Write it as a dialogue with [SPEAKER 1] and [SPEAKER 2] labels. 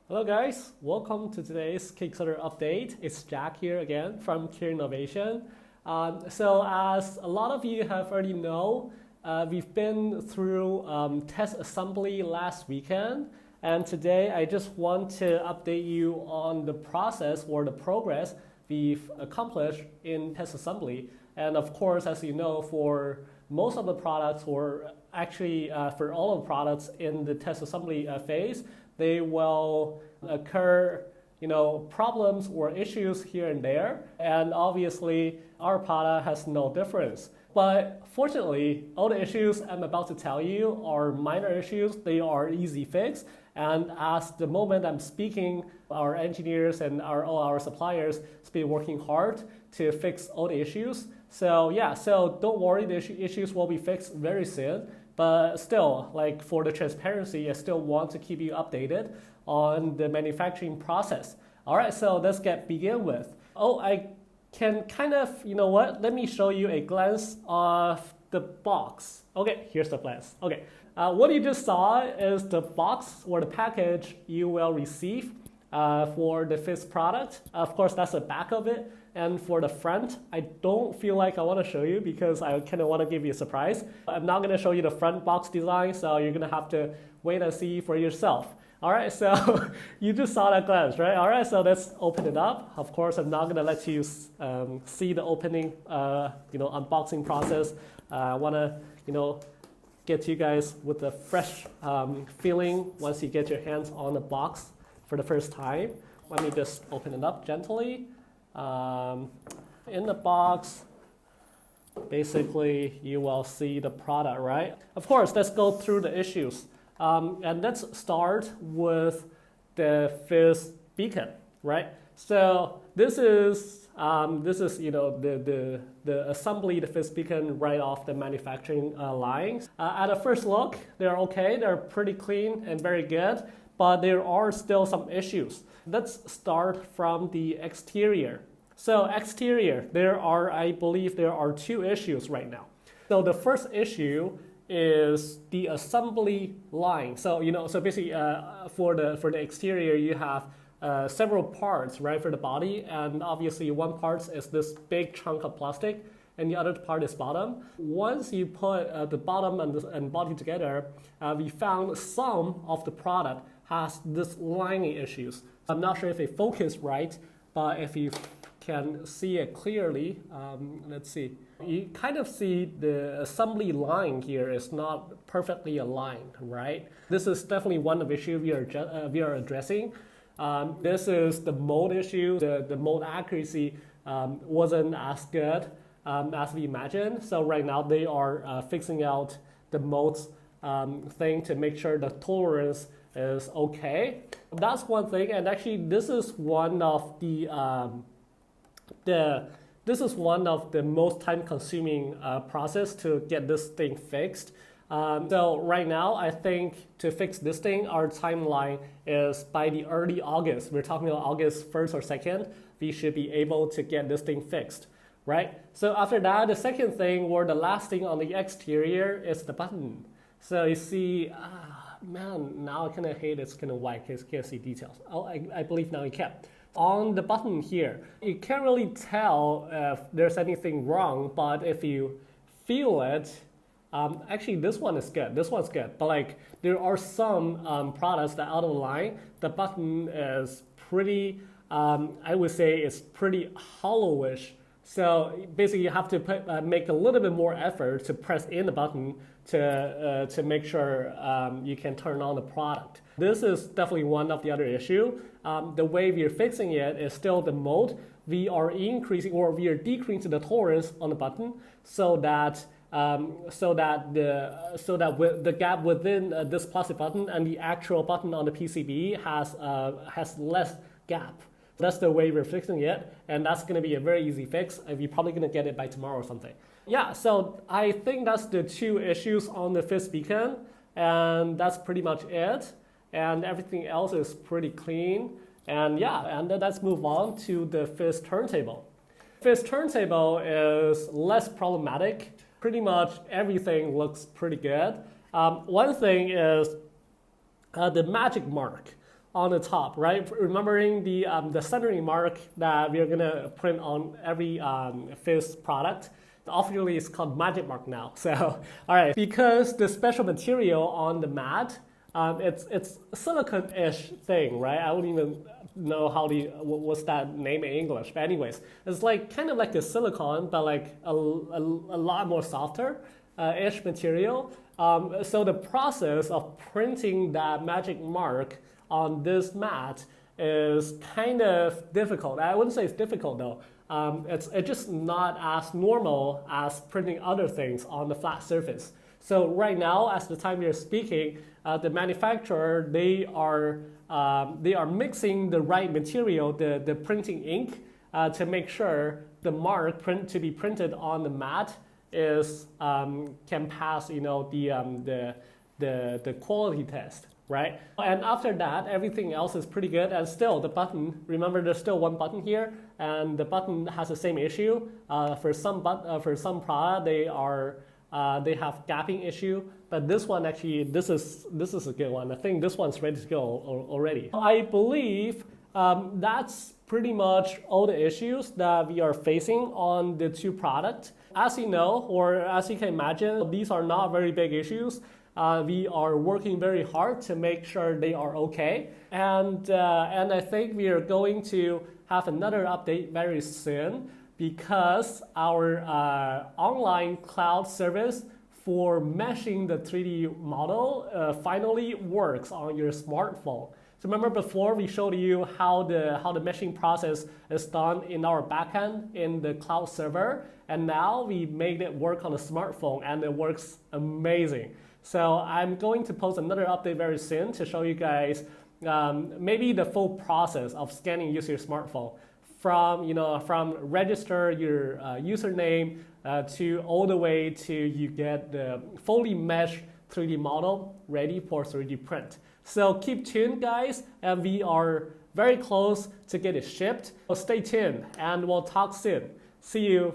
[SPEAKER 1] Hello guys, welcome to today's Kickstarter update. It's Jack here again from Cure Innovation. So as a lot of you have already know, we've been through test assembly last weekend, and today I just want to update you on the process or the progress we've accomplished in test assembly. And of course, as you know, for most of the products, or actually for all of the products in the test assembly phase, they will occur, problems or issues here and there. And obviously, our product has no difference. But fortunately, all the issues I'm about to tell you are minor issues. They are easy fix. And as the moment I'm speaking, our engineers and all our suppliers have been working hard to fix all the issues. So yeah, so don't worry, the issues will be fixed very soon. But still, like for the transparency, I still want to keep you updated on the manufacturing process. All right, so let's begin with. Oh, I can kind of, let me show you a glance of the box. Okay, here's the glance. Okay, what you just saw is the box or the package you will receive for the FIZ product. Of course, that's the back of it. And for the front, I don't feel like I want to show you because I kind of want to give you a surprise. I'm not going to show you the front box design, so you're going to have to wait and see for yourself. All right, so you just saw that glance, right? All right, so let's open it up. Of course, I'm not going to let you see the opening, unboxing process. I want to, get you guys with a fresh feeling once you get your hands on the box for the first time. Let me just open it up gently. In the box, basically you will see the product, right? Of course, let's go through the issues. And let's start with the FIZ beacon, right? So this is the assembly, the FIZ beacon right off the manufacturing lines. At a first look, they're okay. They're pretty clean and very good, but there are still some issues. Let's start from the exterior. So exterior, I believe there are two issues right now. So the first issue is the assembly line. So basically for the exterior, you have several parts, right, for the body, and obviously one part is this big chunk of plastic, and the other part is bottom. Once you put the bottom and body together, we found some of the product has this lining issues. I'm not sure if it focused right, but if you can see it clearly, let's see. You kind of see the assembly line here is not perfectly aligned, right? This is definitely one of the issues we are addressing. This is the mold issue. The mold accuracy wasn't as good as we imagined. So right now they are fixing out the molds thing to make sure the tolerance is okay. That's one thing, and actually this is one of the most time-consuming process to get this thing fixed. So right now, I think to fix this thing, our timeline is by the early August. We're talking about August 1st or 2nd. We should be able to get this thing fixed, right? So after that, the second thing or the last thing on the exterior is the button. So you see, man, now I kind of hate it's kind of white because you can't see details. Oh, I believe now you can. On the button here, you can't really tell if there's anything wrong, but if you feel it, actually this one is good, this one's good, but like there are some products that out of line, the button is pretty, I would say it's pretty hollowish. So basically you have to make a little bit more effort to press in the button to make sure you can turn on the product. This is definitely one of the other issue. The way we are fixing it is still the mold. We are increasing or we are decreasing the tolerance on the button so that the gap within this plastic button and the actual button on the PCB has less gap. That's the way we're fixing it, and that's going to be a very easy fix. We're probably going to get it by tomorrow or something. Yeah, so I think that's the two issues on the FIZ beacon, and that's pretty much it. And everything else is pretty clean. And yeah, and then let's move on to the FIZ turntable. FIZ turntable is less problematic. Pretty much everything looks pretty good. One thing is the magic mark on the top, right? Remembering the centering mark that we are gonna print on every Fizz product. Officially, it's called magic mark now. So, all right, because the special material on the mat, it's silicone-ish thing, right? I wouldn't even know what's that name in English. But anyways, it's like kind of like a silicone, but like a lot more softer ish material. So the process of printing that magic mark on this mat is kind of difficult. I wouldn't say it's difficult though. It's just not as normal as printing other things on the flat surface. So right now, as the time we are speaking, the manufacturer, they are mixing the right material, the printing ink, to make sure the mark to be printed on the mat is can pass, the quality test, right? And after that, everything else is pretty good. And still, the button. Remember, there's still one button here, and the button has the same issue. For some product, they have gapping issue, but this one actually, this is a good one. I think this one's ready to go already. I believe that's pretty much all the issues that we are facing on the two products. As you know, or as you can imagine, these are not very big issues. We are working very hard to make sure they are okay, and I think we are going to have another update very soon, because our online cloud service for meshing the 3D model finally works on your smartphone. So remember before we showed you how the meshing process is done in our backend in the cloud server, and now we made it work on a smartphone and it works amazing. So I'm going to post another update very soon to show you guys maybe the full process of scanning using your smartphone. From register your username to all the way to you get the fully meshed 3D model ready for 3D print. So keep tuned, guys, and we are very close to get it shipped. So stay tuned, and we'll talk soon. See you.